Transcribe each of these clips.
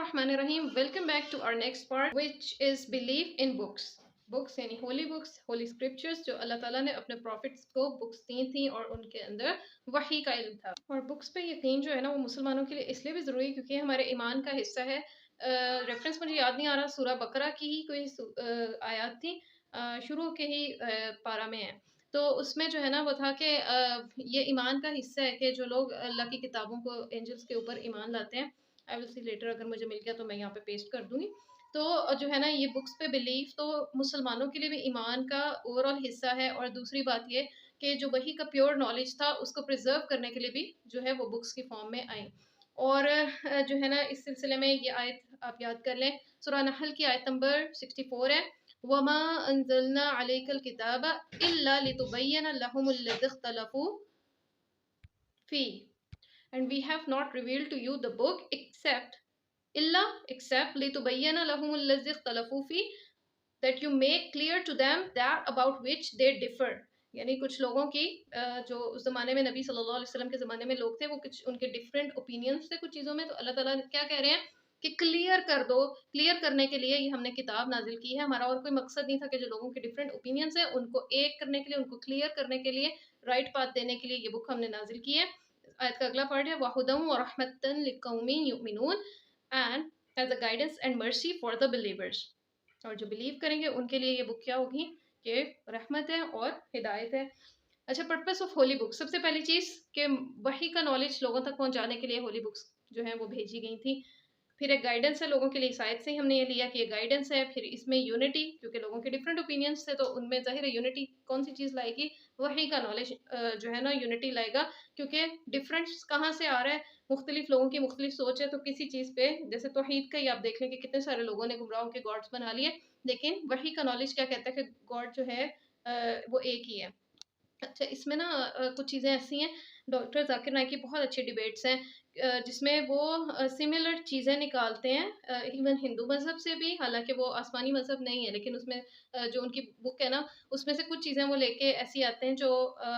Bismillahirrahmanirrahim. Welcome back to our next part, which is belief in books. Books यानी holy books, Holi scriptures जो अल्लाह ताला ने अपने profits को बुक्स दी थी और उनके अंदर वही का इल्म था। और बुक्स पे यकीन जो है ना वो मुसलमानों के लिए इसलिए भी ज़रूरी है क्योंकि ये हमारे ईमान का हिस्सा है। रेफरेंस मुझे याद नहीं आ रहा, सूरह बकरा की ही कोई आयत थी, शुरू के ही पारा में है। तो उसमें जो है ना वो था कि ये ईमान का हिस्सा है कि जो लोग अल्लाह की किताबों को, एंजल्स के ऊपर ईमान लाते हैं। आई विल सी लेटर, अगर मुझे मिल गया तो मैं यहाँ पे पेस्ट कर दूंगी। तो जो है ना ये बुक्स पे बिलीफ तो मुसलमानों के लिए भी ईमान का ओवरऑल हिस्सा है। और दूसरी बात ये कि जो वही का प्योर नॉलेज था उसको प्रिजर्व करने के लिए भी जो है वो बुक्स की फॉर्म में आई। और जो है ना इस सिलसिले में ये आयत आप याद कर लें, सूरह नहल की आयत नंबर 64 है। वमा अंज़लना अलैकल किताबा इल्ला लितुबय्यना लहुमुल्लज़ी इख्तलफू फी, and we have not revealed to you the book except litubayyana lahum allazi ikhtalafu fi, that you make clear to them that about which they differ। यानी कुछ लोगों की जो उस ज़माने में नबी सल्लल्लाहु अलैहि वसल्लम के ज़माने में लोग थे, वो कुछ उनके डिफरेंट ओपिनियंस थे कुछ चीज़ों में। तो अल्लाह ताला क्या कह रहे हैं कि क्लियर कर दो। क्लियर करने के लिए ये हमने किताब नाजिल की है। हमारा और कोई मकसद नहीं था कि जो लोगों के डिफरेंट ओपिनियंस है उनको एक करने के लिए, उनको क्लियर करने के लिए, राइट पाथ देने के लिए ये बुक हमने नाजिल की है। आयत का अगला पार्ट है वहुदम व रहमतन लिकौमिन युमिनून, and as a guidance and mercy for the believers. और जो बिलीव करेंगे उनके लिए ये बुक क्या होगी कि रहमत है और हिदायत है। अच्छा, पर्पस ऑफ होली बुक, सबसे पहली चीज़ कि वही का नॉलेज लोगों तक पहुंचाने के लिए होली बुक्स जो है वो भेजी गई थी। फिर एक गाइडेंस है लोगों के लिए, इस आयत से ही हमने ये लिया कि ये गाइडेंस है। फिर इसमें यूनिटी, क्योंकि लोगों के डिफरेंट ओपिनियंस थे तो उनमें ज़ाहिर है यूनिटी कौन सी चीज़ लाएगी, वही का नॉलेज जो है ना यूनिटी लाएगा। क्योंकि डिफरेंस कहाँ से आ रहा है, मुख्तलिफ लोगों की मुख्तलिफ सोच है। तो किसी चीज़ पे, जैसे तौहीद का ही आप देख लें कि कितने सारे लोगों ने गुमराह के गॉड्स बना लिए, लेकिन वही का नॉलेज क्या कहता है कि गॉड जो है वो एक ही है। अच्छा, इसमें ना कुछ चीज़ें ऐसी हैं, डॉक्टर जाकिर नाइक की बहुत अच्छी डिबेट्स हैं जिसमें वो सिमिलर चीज़ें निकालते हैं, इवन हिंदू मज़हब से भी। हालांकि वो आसमानी मज़हब नहीं है, लेकिन उसमें जो उनकी बुक है ना उसमें से कुछ चीज़ें वो लेके ऐसी आते हैं जो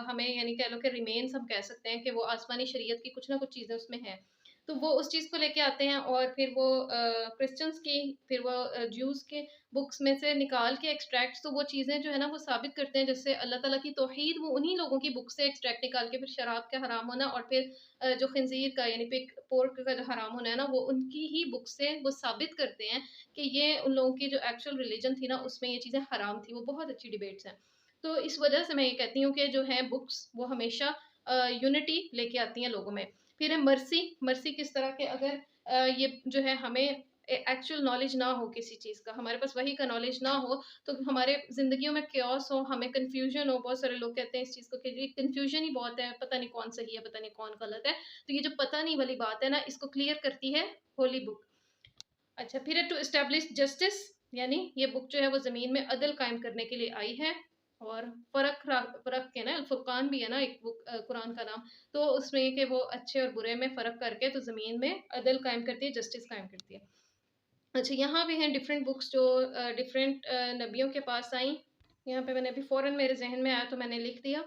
हमें, यानी कह लो कि रिमेन्स हम कह सकते हैं कि वो आसमानी शरीयत की कुछ ना कुछ चीज़ें उसमें हैं। तो वो उस चीज़ को लेके आते हैं और फिर वो क्रिश्चियंस की, फिर वो ज्यूज़ के बुक्स में से निकाल के एक्सट्रैक्ट्स, तो वो चीज़ें जो है ना वो साबित करते हैं जैसे अल्लाह ताला की तौहीद, वो उन्हीं लोगों की बुक से एक्सट्रैक्ट निकाल के, फिर शराब का हराम होना और फिर जो खंजीर का यानी पिग पोर्क का जो हराम होना है ना, वो उनकी ही बुक से वो साबित करते हैं कि ये उन लोगों की जो एक्चुअल रिलीजन थी ना उसमें ये चीज़ें हराम थी। वो बहुत अच्छी डिबेट्स हैं। तो इस वजह से मैं ये कहती हूँ कि जो है बुक्स वो हमेशा यूनिटी लेके आती हैं लोगों में। फिर है मर्सी। मर्सी किस तरह के, अगर ये जो है हमें एक्चुअल नॉलेज ना हो किसी चीज़ का, हमारे पास वही का नॉलेज ना हो, तो हमारे ज़िंदगियों में क्योस हो, हमें कन्फ्यूजन हो। बहुत सारे लोग कहते हैं इस चीज़ को कि ये कन्फ्यूजन ही बहुत है, पता नहीं कौन सही है, पता नहीं कौन गलत है। तो ये जो पता नहीं वाली बात है ना, इसको क्लियर करती है होली बुक। अच्छा, फिर है टू एस्टेब्लिश जस्टिस, यानी ये बुक जो है वो ज़मीन में अदल कायम करने के लिए आई है। और फ़र्क के ना, फुरकान भी है ना एक बुक कुरान का नाम, तो उसमें ये कि वो अच्छे और बुरे में फ़र्क करके तो ज़मीन में अदल कायम करती है, जस्टिस कायम करती है। अच्छा, यहाँ भी हैं डिफरेंट बुक्स जो डिफरेंट नबियों के पास आई। यहाँ पे मैंने अभी फ़ौरन मेरे ज़हन में आया तो मैंने लिख दिया।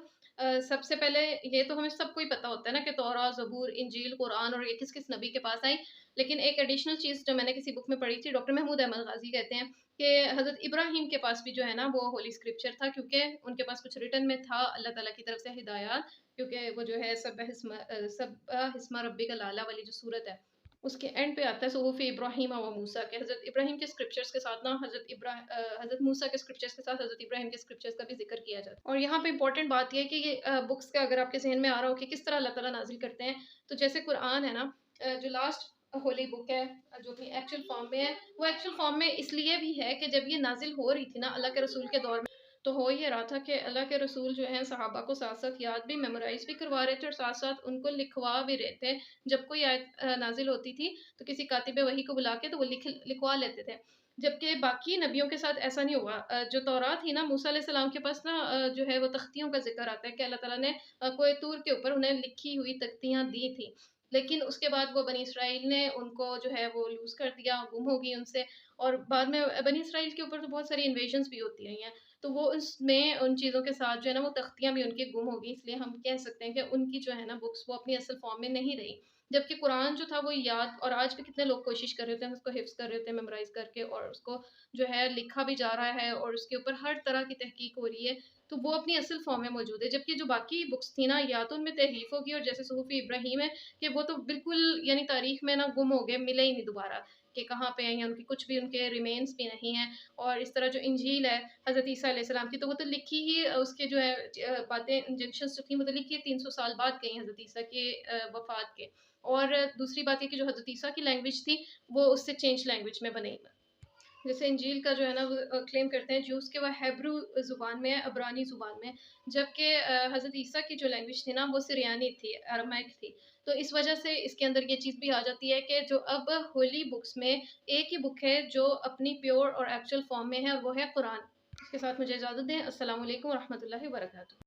सबसे पहले ये तो हमें सबको ही पता होता है ना कि तौरात, ज़बूर, इंजील, कुरान और ये किस-किस नबी के पास आई। लेकिन एक एडिशनल चीज़ जो मैंने किसी बुक में पढ़ी थी, डॉक्टर महमूद अहमद गाज़ी कहते हैं कि हज़रत इब्राहीम के पास भी जो है ना वो होली स्क्रिप्चर था, क्योंकि उनके पास कुछ रिटन में था अल्लाह ताला की तरफ से हिदायत। क्योंकि वो जो है सब्बह हिस्मा रब्बिकल आला वाली जो सूरत है उसके एंड पे आता है सुहूफ़ इब्राहीम व मूसा के, हज़रत इब्राहीम के स्क्रिप्चर्स के साथ ना हज़रत मूसा के स्क्रिप्चर्स के साथ हज़रत इब्राहीम के स्क्रिप्चर्स का भी जिक्र किया जाता है। और यहाँ पे इंपॉर्टेंट बात ये है कि ये बुक्स का अगर आपके ज़हन में आ रहा हो कि किस तरह अल्लाह ताला नाज़िल करते हैं, तो जैसे कुरान है ना, जो लास्ट होली बुक है जो अपनी एक्चुअल फॉर्म में है, वो एक्चुअल फॉर्म में इसलिए भी है कि जब ये नाज़िल हो रही थी ना अल्लाह के रसूल के दौर में, तो हो ये रहा था कि अल्लाह के रसूल जो हैं सहाबा को साथ-साथ याद भी, मेमोराइज़ भी करवा रहे थे और साथ-साथ उनको लिखवा भी रहे थे। जब कोई आयत नाज़िल होती थी तो किसी कातिब वही को बुला के तो वो लिखवा लेते थे। जबकि बाकी नबियों के साथ ऐसा नहीं हुआ। जो तौरात थी ना, मूसा अलैहिस्सलाम के पास ना जो है वो तख्तियों का ज़िक्र आता है कि अल्लाह ताला ने कोहे तूर के ऊपर उन्हें लिखी हुई तख्तियाँ दी थी। लेकिन उसके बाद वो बनी इसराइल ने उनको जो है वो लूज़ कर दिया, गुम हो गई उनसे। और बाद में बनी इसराइल के ऊपर तो बहुत सारी इन्वेजन्स भी होती रही हैं। तो वो उसमें उन चीज़ों के साथ जो है ना वो तख्तियाँ भी उनकी गुम हो गई, इसलिए हम कह सकते हैं कि उनकी जो है ना बुक्स वो अपनी असल फॉर्म में नहीं रही। جبکہ قرآن جو تھا وہ یاد، اور آج بھی کتنے لوگ کوشش کر رہے ہوتے ہیں اس کو حفظ کر رہے ہوتے ہیں میمورائز کر کے، اور اس کو جو ہے لکھا بھی جا رہا ہے اور اس کے اوپر ہر طرح کی تحقیق ہو رہی ہے، تو وہ اپنی اصل فارم میں موجود ہے۔ جبکہ جو باقی بکس تھی نا، یا تو ان میں تحریف ہوگی، اور جیسے صحف ابراہیم ہے کہ وہ تو بالکل یعنی تاریخ میں نا گم ہو گئے، ملے ہی نہیں دوبارہ کہ کہاں پہ ہیں، ان کی کچھ بھی ان کے ریمینس بھی نہیں ہیں۔ اور اس طرح جو انجیل ہے حضرت عیسیٰ علیہ السلام کی، تو وہ تو لکھی ہی اس کے جو ہے باتیں انجیکشنز جو تھیں وہ تو لکھی 300 سال بعد گئی حضرت عیسیٰ کے وفات کے۔ اور دوسری بات یہ کہ جو حضرت عیسیٰ کی لینگویج تھی وہ اس سے چینج لینگویج میں بنی۔ جیسے انجیل کا جو ہے نا وہ کلیم کرتے ہیں جوس کہ وہ ہیبرو زبان میں ہے، عبرانی زبان میں، جبکہ حضرت عیسیٰ کی جو لینگویج تھی نا وہ سریانی تھی، ارمیک تھی۔ تو اس وجہ سے اس کے اندر یہ چیز بھی آ جاتی ہے کہ جو اب ہولی بکس میں ایک ہی بک ہے جو اپنی پیور اور ایکچوئل فارم میں ہے، اور وہ ہے قرآن۔ اس کے ساتھ مجھے اجازت دیں۔ السلام علیکم ورحمۃ اللہ وبرکاتہ۔